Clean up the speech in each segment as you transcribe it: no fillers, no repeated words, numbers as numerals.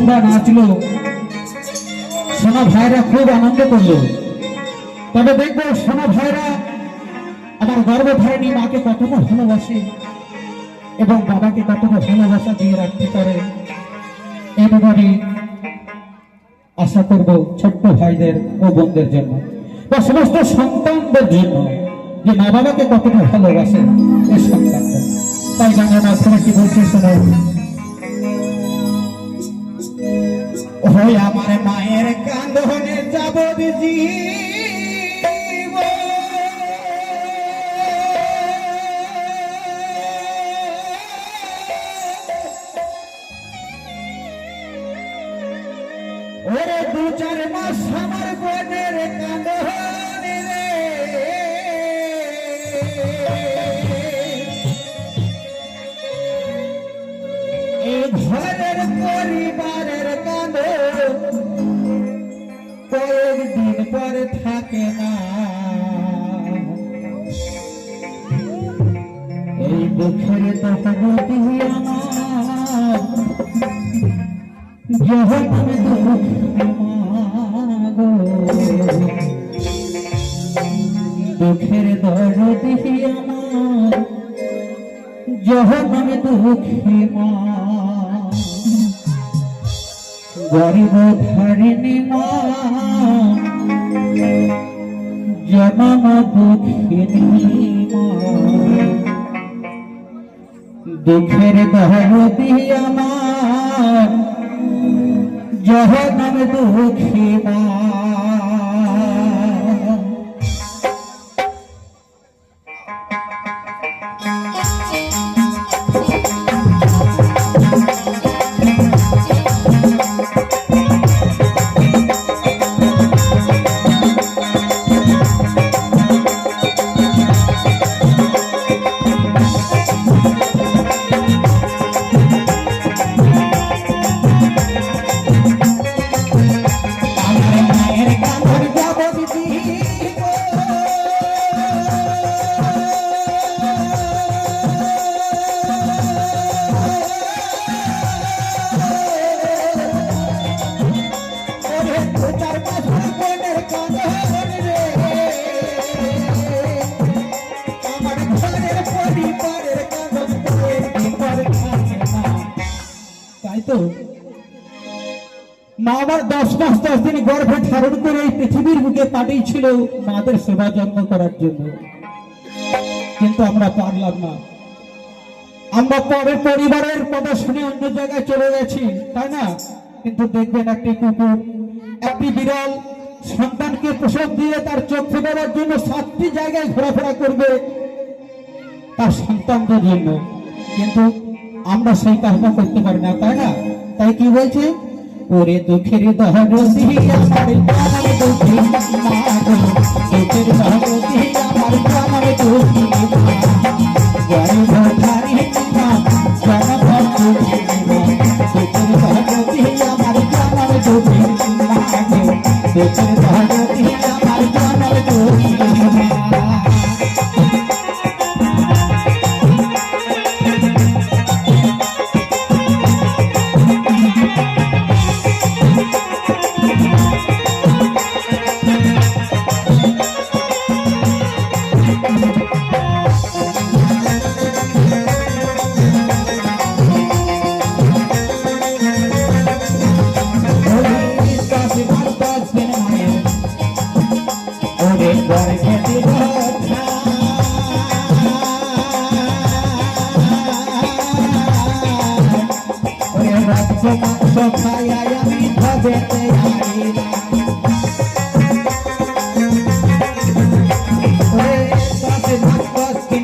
তোমরা নাচলো, সোনা ভাইরা খুব আনন্দ করলো। তবে দেখবো সোনা ভাইরা আমার গর্ভধারিণী মাকে কতটা ভালোবাসে এবং বাবাকে কতটা ভালোবাসা দিয়ে রাখতে পারে, এইভাবে আশা করব ছোট্ট ভাইদের ও বোনদের জন্য বা সমস্ত সন্তানদের জন্য, যে মা বাবাকে কতটা ভালোবাসে এই সন্তানদের। তাই গানের মাধ্যমে কি বলছে শোনো। ওই আমার মায়ের কান্দনে যাব দিদি, ওরে 2-4 মাস আমার বোনের কান্দনে রে, এই ঘরের পরিবারের কান্দ কয়েকদিন পরে থাকে না। এই দুঃখের তহমতি আমার যখন আমি দুঃখের দরদি আমার যখন আমি দুঃখী মা, গরিব ধারিণী মা জনম দুঃখিনী মা, দুঃখের দরদি আমার যখন আমি দুঃখী মা। মা আমার 10 মাস 10 দিন গর্ভে ধারণ করে এই পৃথিবীর বুকে পাঠিয়েছিল মাদের সেবা যত্ন করার জন্য, কিন্তু আমরা পারলাম না। আমরা পরের পরিবারের কথা শুনে অন্য জায়গায় চলে গেছি, তাই না? কিন্তু দেখবেন একটি কুকুর, একটি বিড়াল সন্তানকে প্রসব দিয়ে তার চোখ ফোটানোর জন্য 7টি জায়গায় ঘোরাফেরা করবে তার সন্তানদের জন্য, কিন্তু আমরা সেই কাজটা করতে পারি না, তাই না? তাই কি বলছে, ওরে দুঃখের দহরদি আমার আমার দুঃখী মা গো, দুঃখের দহরদি আমার আমার দুঃখী মা, গরিব ধারিণী মা জনম দুঃখী মা, দুঃখের দহরদি আমার আমার দুঃখী মা গো, দুঃখের দহরদি আমার আমার দুঃখী মা।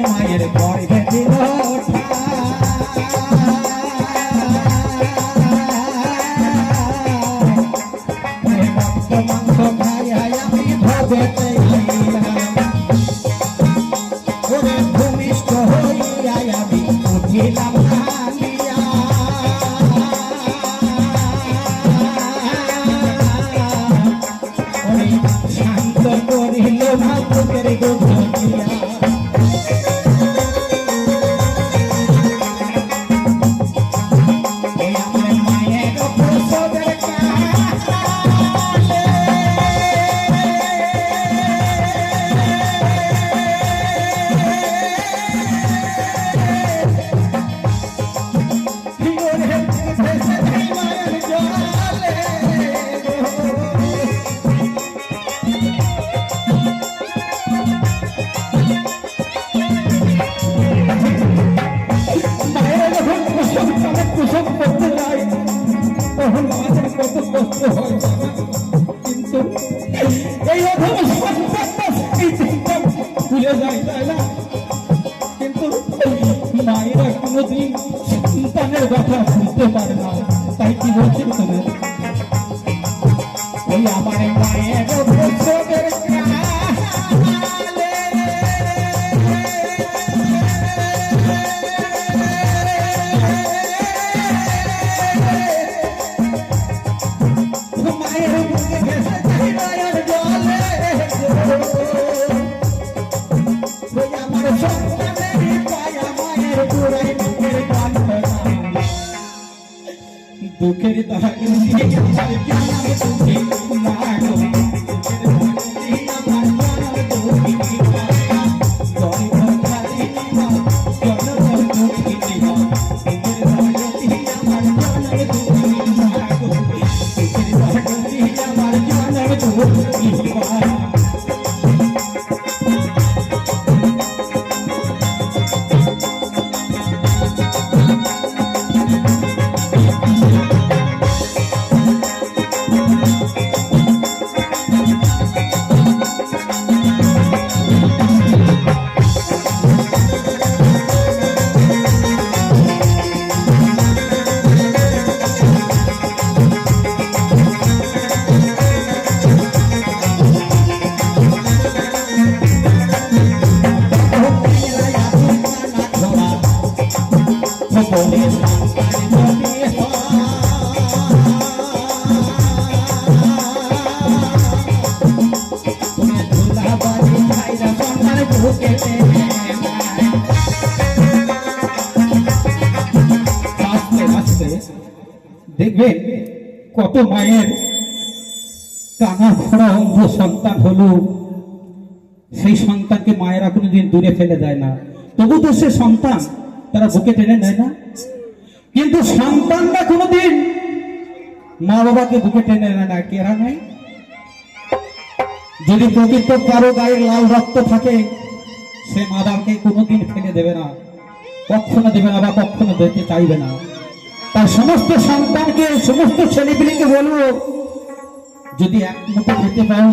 মায়ের কিন্তু এই অধম সন্তানটা এই চিন্তা ভুলে যায়, তাই না? কিন্তু মায়েরা কোনোদিন সন্তানের কথা বুঝতে পারে না। তাই কি বলছেন তুমি? ওই আমার মায়ের প্রসবের মায়ের বুকে ভেসে যায় নয়ন জলে, ওই আমার সন্তানের পায়া মায়ের পুরাই বুকের কান্না, দুঃখের দাগে দিয়ে আমার জানার দুঃখী মা গো, দুঃখের দাগে দিয়ে আমার জানার দুঃখী মা, গরিব খালি মা, জনম দুঃখী মা, দুঃখের দাগে দিয়ে আমার জানার দুঃখী মা গো, দুঃখের দাগে দিয়ে আমার জানার দুঃখী মা। দেখবেন কত মায়ের কানা খোড়া অন্ধ সন্তান হলো, সেই সন্তানকে মায়েরা কোনোদিন দূরে ফেলে দেয় না, তবু তো সে সন্তান তারা বুকে টেনে নেয় না। কিন্তু সন্তানরা কোনোদিন মা বাবাকে বুকে টেনে নেয় না, কেরা নাই? যদি প্রকৃত কারো গায়ে লাল রক্ত থাকে সে মা বাবাকে কোনোদিন ফেলে দেবে না, কখনো দেবে না বা কখনো দিতে চাইবে না। তার সমস্ত সন্তানকে, সমস্ত ছেলেপিলেকে বলবো, যদি এক মুঠো খেতে পাও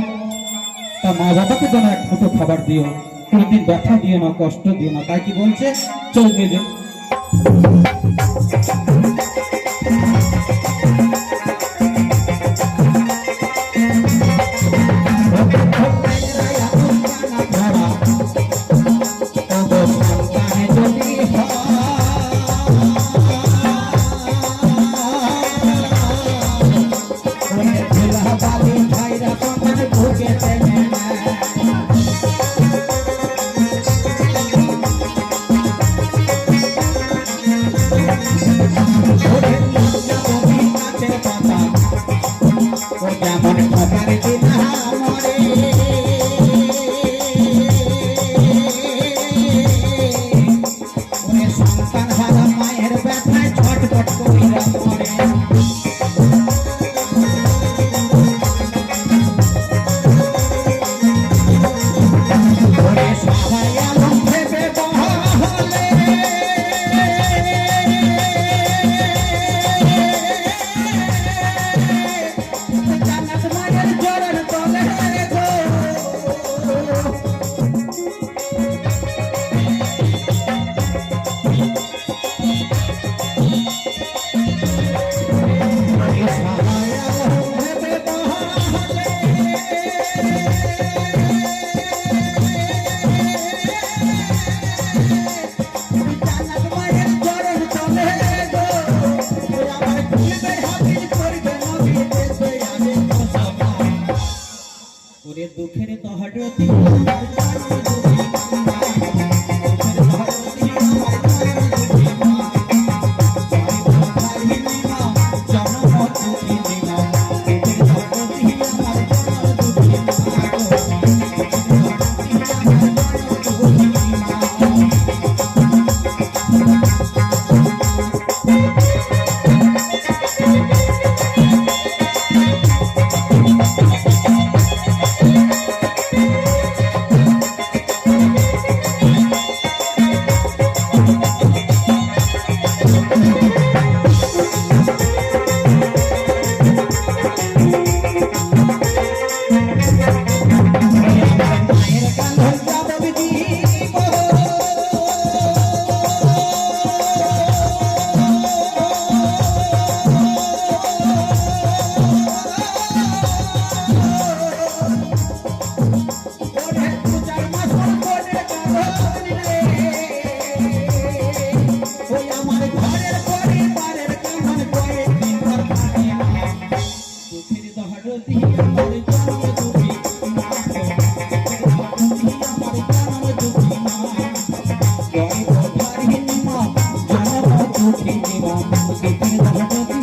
তা মা বাবাকে যেন এক মুঠো খাবার দিও, কোনোদিন ব্যথা দিও না, কষ্ট দিও না। তাই কি বলছে? চলবে যে দুঃখের দহরতি দুঃখের দহনতি